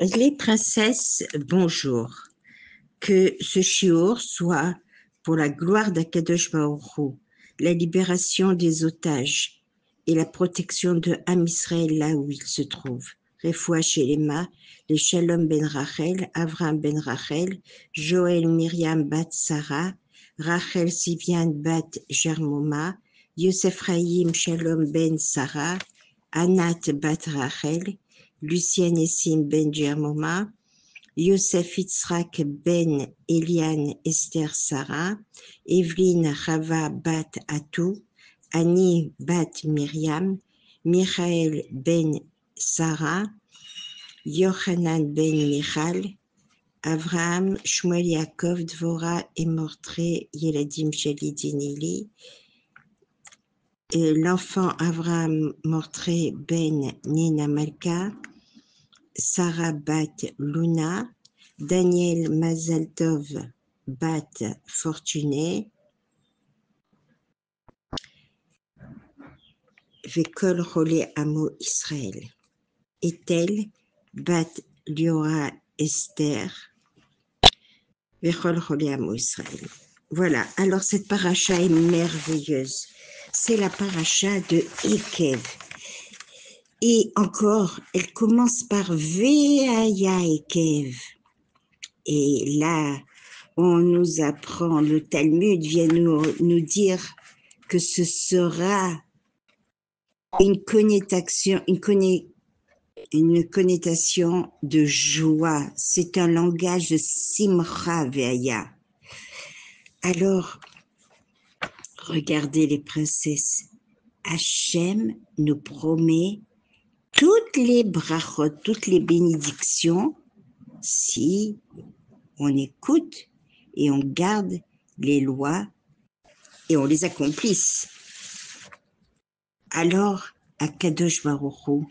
Les princesses, bonjour. Que ce shiur soit pour la gloire d'Akadosh Baruch Hu, la libération des otages et la protection de Am Israël là où il se trouve. Refoua Shelema, les Shalom ben Rachel, Avraham ben Rachel, Joël Myriam bat Sarah, Rachel Sivian bat Germoma, Yosef Chaim Shalom ben Sarah, Anat bat Rachel, Lucien Essim ben Germoma, Yosef Yitzhak ben Eliane Esther Sarah, Evelyne Chava bat Atou, Annie bat Myriam, Michael ben Sarah, Yochanan ben Michal, Avraham, Shmuel Yaakov, Dvora et Mortré, Yeladim Shalidinili, l'enfant Avraham Mortré ben Nina Malka, Sarah bat Luna, Daniel Mazaltov bat Fortuné, Vekol Rolé Amo Israël, Ethel bat Liora Esther, Vekol Rolé Amo Israël. Voilà, alors cette paracha est merveilleuse. C'est la paracha de Ekev. Et encore, elle commence par Veaya Ekev. Et là, on nous apprend, le Talmud vient nous dire que ce sera une connotation de joie. C'est un langage de Simcha Veaya. Alors, regardez les princesses. Hachem nous promet toutes les brachot, toutes les bénédictions, si on écoute et on garde les lois et on les accomplisse. Alors, Akadosh Baruch Hu,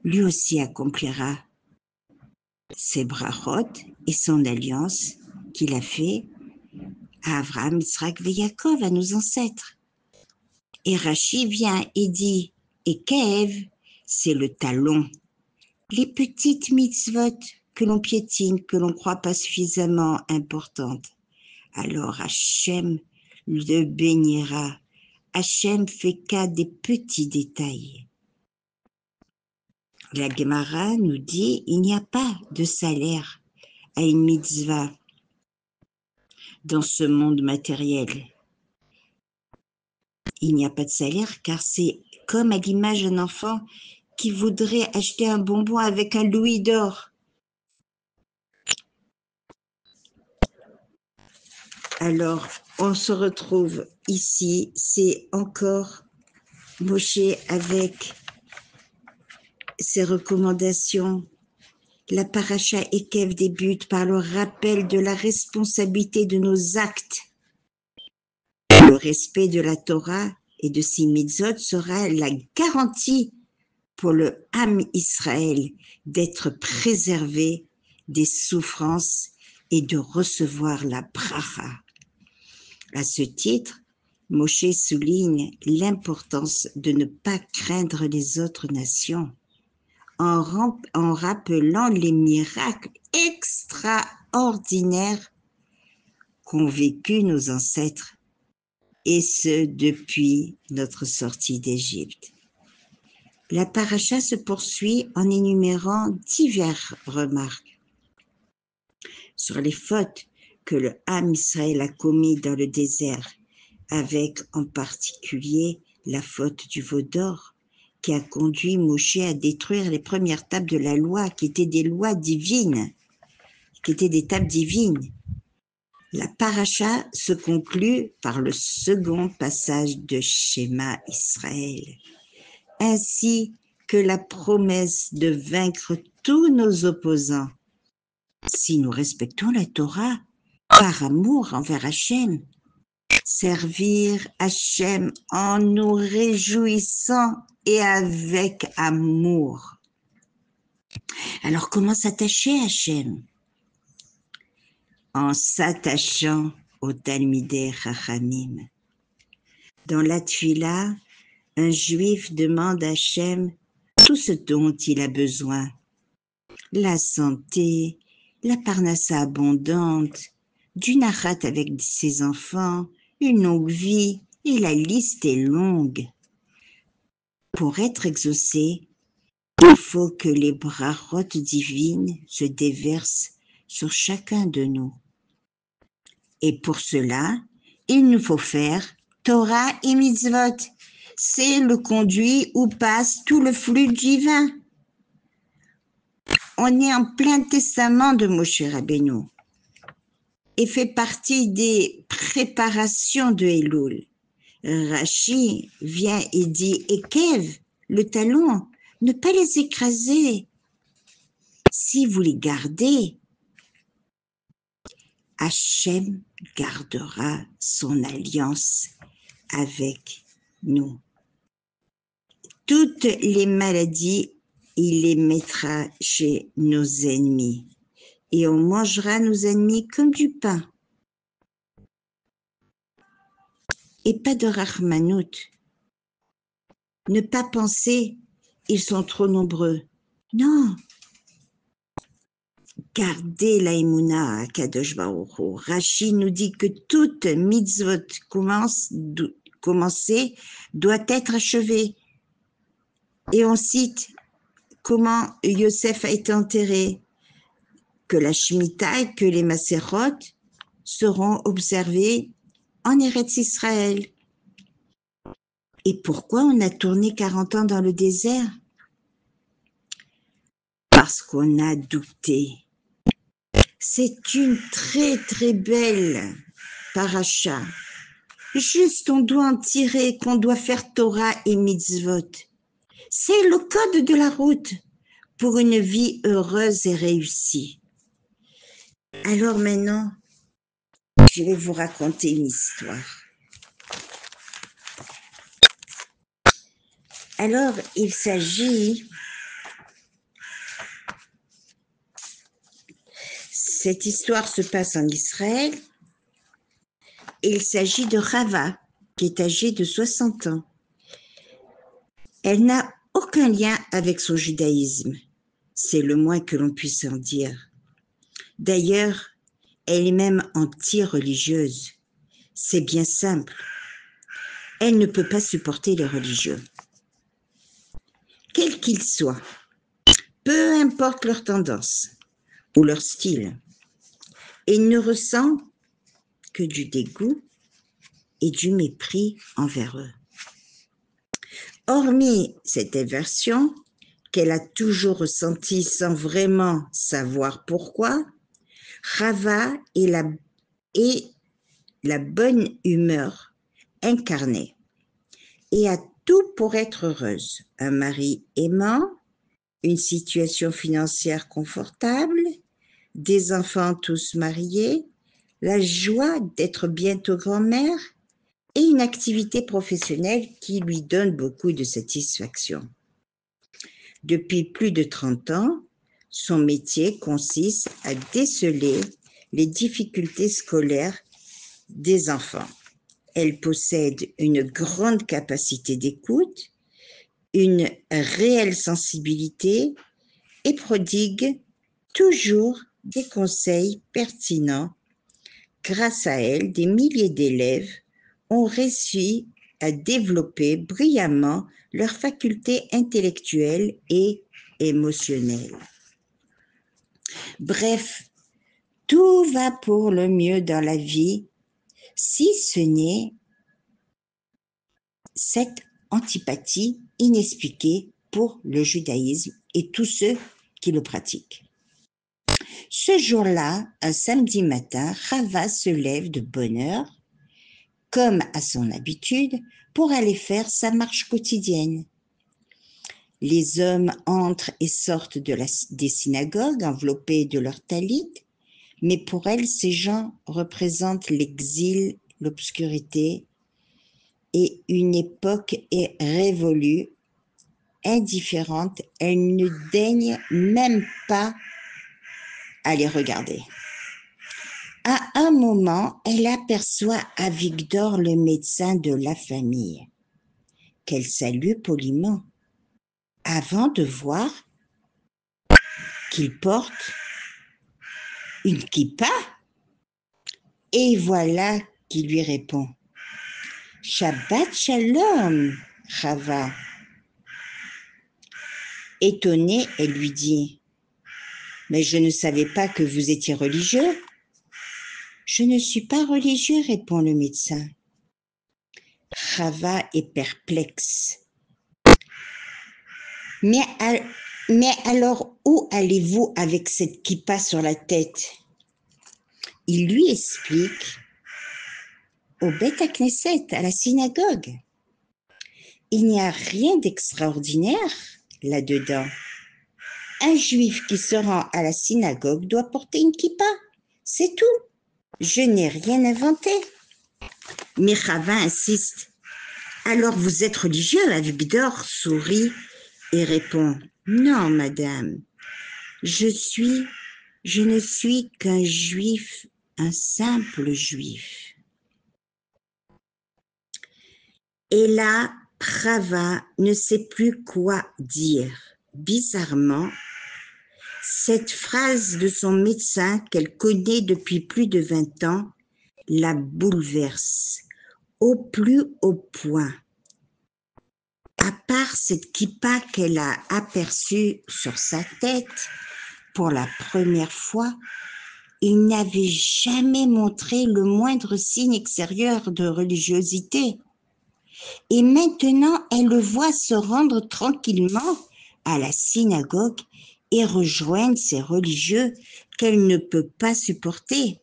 lui aussi accomplira ses brachot et son alliance qu'il a fait à Avraham, Yitzhak et Yaakov, à nos ancêtres. Et Rashi vient et dit, et Kev, c'est le talon. Les petites mitzvot que l'on piétine, que l'on ne croit pas suffisamment importantes. Alors Hachem le bénira. Hachem fait cas des petits détails. La Gemara nous dit, il n'y a pas de salaire à une mitzvah dans ce monde matériel. Il n'y a pas de salaire car c'est comme à l'image d'un enfant qui voudrait acheter un bonbon avec un louis d'or. Alors, on se retrouve ici, c'est encore Moshe avec ses recommandations. La paracha Ekev débute par le rappel de la responsabilité de nos actes. Le respect de la Torah et de ses mitzvot sera la garantie pour le Am Israël d'être préservé des souffrances et de recevoir la bracha. À ce titre, Moshe souligne l'importance de ne pas craindre les autres nations en rappelant les miracles extraordinaires qu'ont vécu nos ancêtres, et ce depuis notre sortie d'Égypte. La paracha se poursuit en énumérant diverses remarques sur les fautes que le Ham Israël a commis dans le désert, avec en particulier la faute du veau d'or qui a conduit Moshe à détruire les premières tables de la loi, qui étaient des lois divines, qui étaient des tables divines. La paracha se conclut par le second passage de Shema Israël, ainsi que la promesse de vaincre tous nos opposants si nous respectons la Torah par amour envers Hachem. Servir Hachem en nous réjouissant et avec amour. Alors comment s'attacher à Hachem? En s'attachant au Talmidei Chachamim. Dans la Tfila, un juif demande à Hachem tout ce dont il a besoin. la santé, la parnassa abondante, du narat avec ses enfants, une longue vie, et la liste est longue. Pour être exaucé, il faut que les brachotes divines se déversent sur chacun de nous. Et pour cela, il nous faut faire Torah et mitzvot. C'est le conduit où passe tout le flux divin. On est en plein testament de Moshe Rabbeinu et fait partie des préparations de Elul. Rashi vient et dit « Ekev, le talon, ne pas les écraser. Si vous les gardez, Hachem gardera son alliance avec nous. Toutes les maladies, il les mettra chez nos ennemis. Et on mangera nos ennemis comme du pain. Et pas de rachmanout. Ne pas penser, ils sont trop nombreux. Non. Gardez la émouna à Kadosh Baruch Hu. Rashi nous dit que toute mitzvot commencée doit être achevée. Et on cite comment Yosef a été enterré, que la Shemitah et que les Maserot seront observés en Eretz Israël. Et pourquoi on a tourné 40 ans dans le désert? Parce qu'on a douté. C'est une très très belle paracha. Juste on doit en tirer qu'on doit faire Torah et mitzvot. C'est le code de la route pour une vie heureuse et réussie. Alors maintenant, je vais vous raconter une histoire. Alors, il s'agit, cette histoire se passe en Israël, et il s'agit de Rava, qui est âgée de 60 ans. Elle n'a aucun lien avec son judaïsme, c'est le moins que l'on puisse en dire. D'ailleurs, elle est même anti-religieuse. C'est bien simple. Elle ne peut pas supporter les religieux. Quels qu'ils soient, peu importe leur tendance ou leur style, et ne ressent que du dégoût et du mépris envers eux. Hormis cette aversion qu'elle a toujours ressentie sans vraiment savoir pourquoi, Rava est la bonne humeur incarnée et a tout pour être heureuse. Un mari aimant, une situation financière confortable, des enfants tous mariés, la joie d'être bientôt grand-mère et une activité professionnelle qui lui donne beaucoup de satisfaction. Depuis plus de 30 ans, son métier consiste à déceler les difficultés scolaires des enfants. Elle possède une grande capacité d'écoute, une réelle sensibilité et prodigue toujours des conseils pertinents. Grâce à elle, des milliers d'élèves ont réussi à développer brillamment leurs facultés intellectuelles et émotionnelles. Bref, tout va pour le mieux dans la vie, si ce n'est cette antipathie inexpliquée pour le judaïsme et tous ceux qui le pratiquent. Ce jour-là, un samedi matin, Rava se lève de bonne heure, comme à son habitude, pour aller faire sa marche quotidienne. Les hommes entrent et sortent des synagogues enveloppés de leur talit, mais pour elle, ces gens représentent l'exil, l'obscurité et une époque est révolue, indifférente, elle ne daigne même pas à les regarder. À un moment, elle aperçoit Avigdor, le médecin de la famille, qu'elle salue poliment, avant de voir qu'il porte une kippa, et voilà qui lui répond. Shabbat Shalom, Chava. Étonnée, elle lui dit, mais je ne savais pas que vous étiez religieux. Je ne suis pas religieux, répond le médecin. Chava est perplexe. Mais alors, où allez-vous avec cette kippa sur la tête? Il lui explique, au Beth Knesset, à la synagogue. Il n'y a rien d'extraordinaire là-dedans. Un juif qui se rend à la synagogue doit porter une kippa, c'est tout. Je n'ai rien inventé. Mais Chava insiste. Alors vous êtes religieux? Avigdor sourit et répond, non, madame, je ne suis qu'un juif, un simple juif. Et là, Chava ne sait plus quoi dire. Bizarrement, cette phrase de son médecin qu'elle connaît depuis plus de 20 ans la bouleverse au plus haut point. À part cette kippa qu'elle a aperçue sur sa tête pour la première fois, il n'avait jamais montré le moindre signe extérieur de religiosité. Et maintenant, elle le voit se rendre tranquillement à la synagogue et rejoindre ces religieux qu'elle ne peut pas supporter.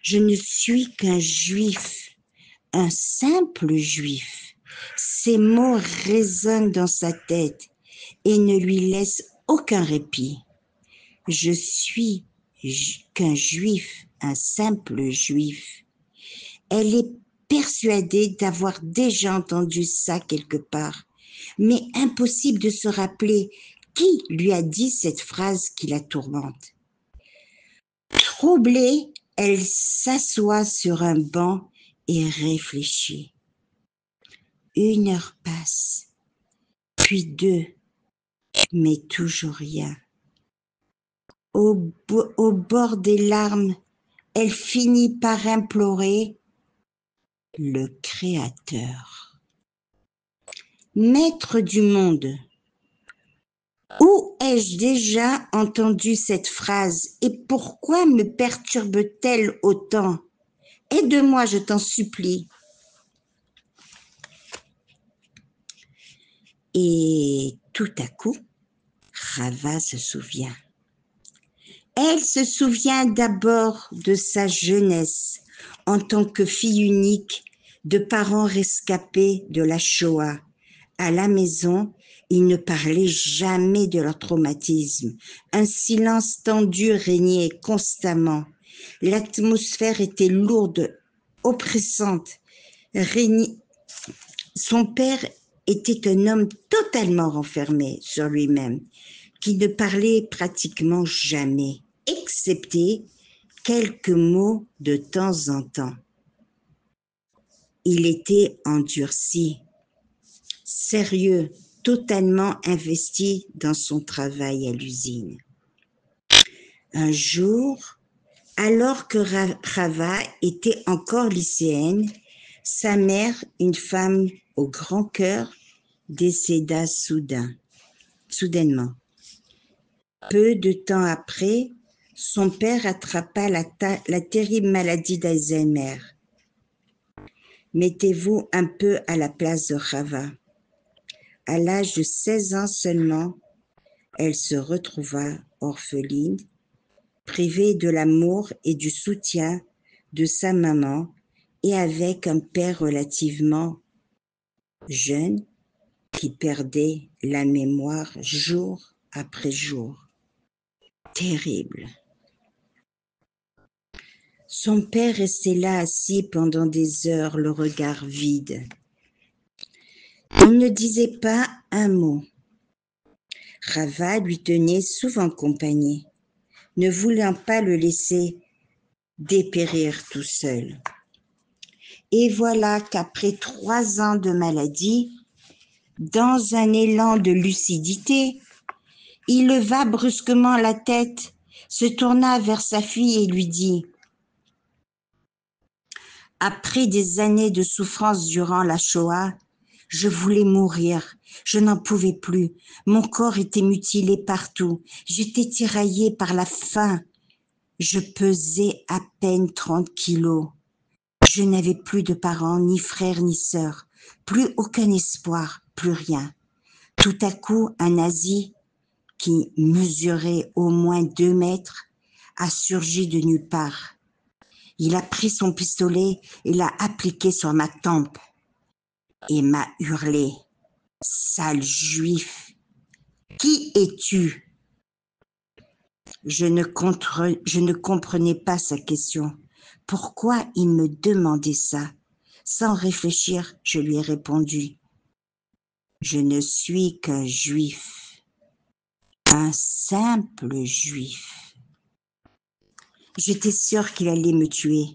Je ne suis qu'un juif, un simple juif. Ces mots résonnent dans sa tête et ne lui laissent aucun répit. Je suis qu'un juif, un simple juif. Elle est persuadée d'avoir déjà entendu ça quelque part, mais impossible de se rappeler qui lui a dit cette phrase qui la tourmente. Troublée, elle s'assoit sur un banc et réfléchit. 1 heure passe, puis 2, mais toujours rien. Au bord des larmes, elle finit par implorer le Créateur. Maître du monde, où ai-je déjà entendu cette phrase et pourquoi me perturbe-t-elle autant? Aide-moi, je t'en supplie. Et tout à coup, Chava se souvient. Elle se souvient d'abord de sa jeunesse en tant que fille unique de parents rescapés de la Shoah. À la maison, ils ne parlaient jamais de leur traumatisme. Un silence tendu régnait constamment. L'atmosphère était lourde, oppressante. Son père était un homme totalement renfermé sur lui-même, qui ne parlait pratiquement jamais, excepté quelques mots de temps en temps. Il était endurci, sérieux, totalement investi dans son travail à l'usine. Un jour, alors que Chava était encore lycéenne, sa mère, une femme au grand cœur, décéda soudainement. Peu de temps après, son père attrapa la terrible maladie d'Alzheimer. Mettez-vous un peu à la place de Chava. À l'âge de 16 ans seulement, elle se retrouva orpheline, privée de l'amour et du soutien de sa maman et avec un père relativement jeune qui perdait la mémoire jour après jour. Terrible. Son père restait là assis pendant des heures, le regard vide. Il ne disait pas un mot. Chava lui tenait souvent compagnie, ne voulant pas le laisser dépérir tout seul. Et voilà qu'après 3 ans de maladie, dans un élan de lucidité, Il leva brusquement la tête, se tourna vers sa fille et lui dit « Après des années de souffrance durant la Shoah, je voulais mourir, je n'en pouvais plus, mon corps était mutilé partout, j'étais tiraillée par la faim, je pesais à peine 30 kilos. Je n'avais plus de parents, ni frères, ni sœurs, plus aucun espoir, plus rien. Tout à coup, un nazi qui mesurait au moins 2 mètres a surgi de nulle part. Il a pris son pistolet et l'a appliqué sur ma tempe et m'a hurlé « Sale juif, qui es-tu » Je ne comprenais pas sa question. Pourquoi il me demandait ça? Sans réfléchir, je lui ai répondu « Je ne suis qu'un juif, un simple juif. » J'étais sûre qu'il allait me tuer,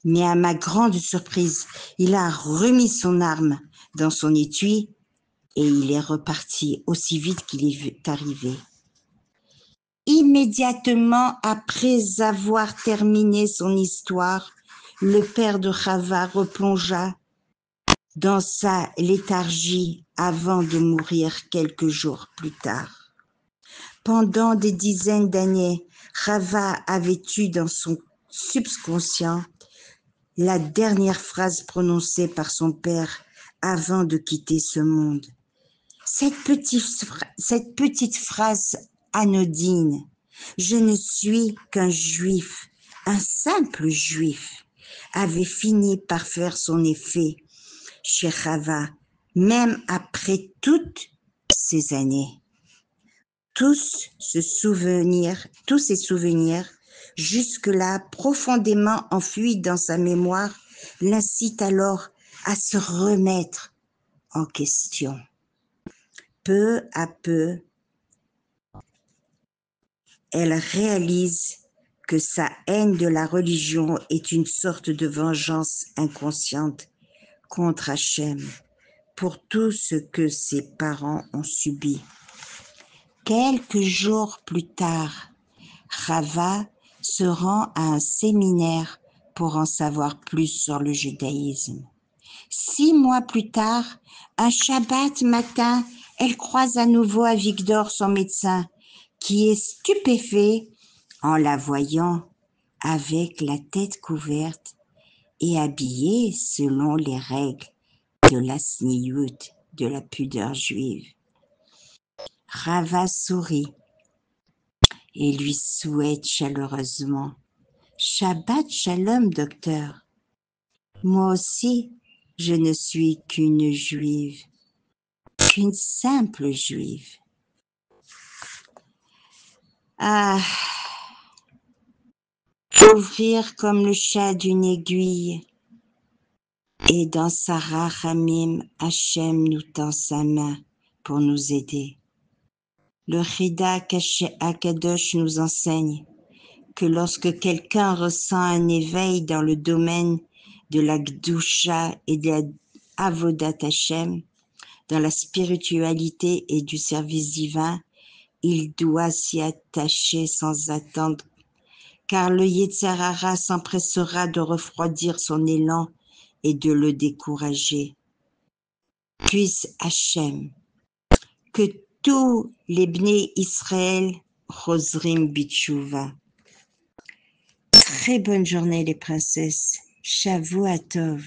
mais à ma grande surprise, il a remis son arme dans son étui et il est reparti aussi vite qu'il est arrivé. Immédiatement après avoir terminé son histoire, le père de Chava replongea dans sa léthargie avant de mourir quelques jours plus tard. Pendant des dizaines d'années, Chava avait eu dans son subconscient la dernière phrase prononcée par son père avant de quitter ce monde. Cette petite phrase anodine, « Je ne suis qu'un juif, un simple juif », avait fini par faire son effet chez Chava, même après toutes ces années. Tous ces souvenirs, jusque-là profondément enfouis dans sa mémoire, l'incitent alors à se remettre en question. Peu à peu, elle réalise que sa haine de la religion est une sorte de vengeance inconsciente contre Hachem pour tout ce que ses parents ont subi. Quelques jours plus tard, Chava se rend à un séminaire pour en savoir plus sur le judaïsme. 6 mois plus tard, un Shabbat matin, elle croise à nouveau Avigdor, son médecin, qui est stupéfait en la voyant avec la tête couverte et habillée selon les règles de la sniout, de la pudeur juive. Chava sourit et lui souhaite chaleureusement « Shabbat shalom, docteur. Moi aussi, je ne suis qu'une juive, qu'une simple juive. » Ah, ouvrir comme le chat d'une aiguille, et dans sa rachamim, Hachem nous tend sa main pour nous aider. Le Chida Akadosh nous enseigne que lorsque quelqu'un ressent un éveil dans le domaine de la Gdusha et de la Avodat Hachem, dans la spiritualité et du service divin, il doit s'y attacher sans attendre, car le Yetzer Hara s'empressera de refroidir son élan et de le décourager. Puisse Hachem, que tous les Bnei Israël Chosrim Bitshuva. Très bonne journée les princesses. Shavua Tov.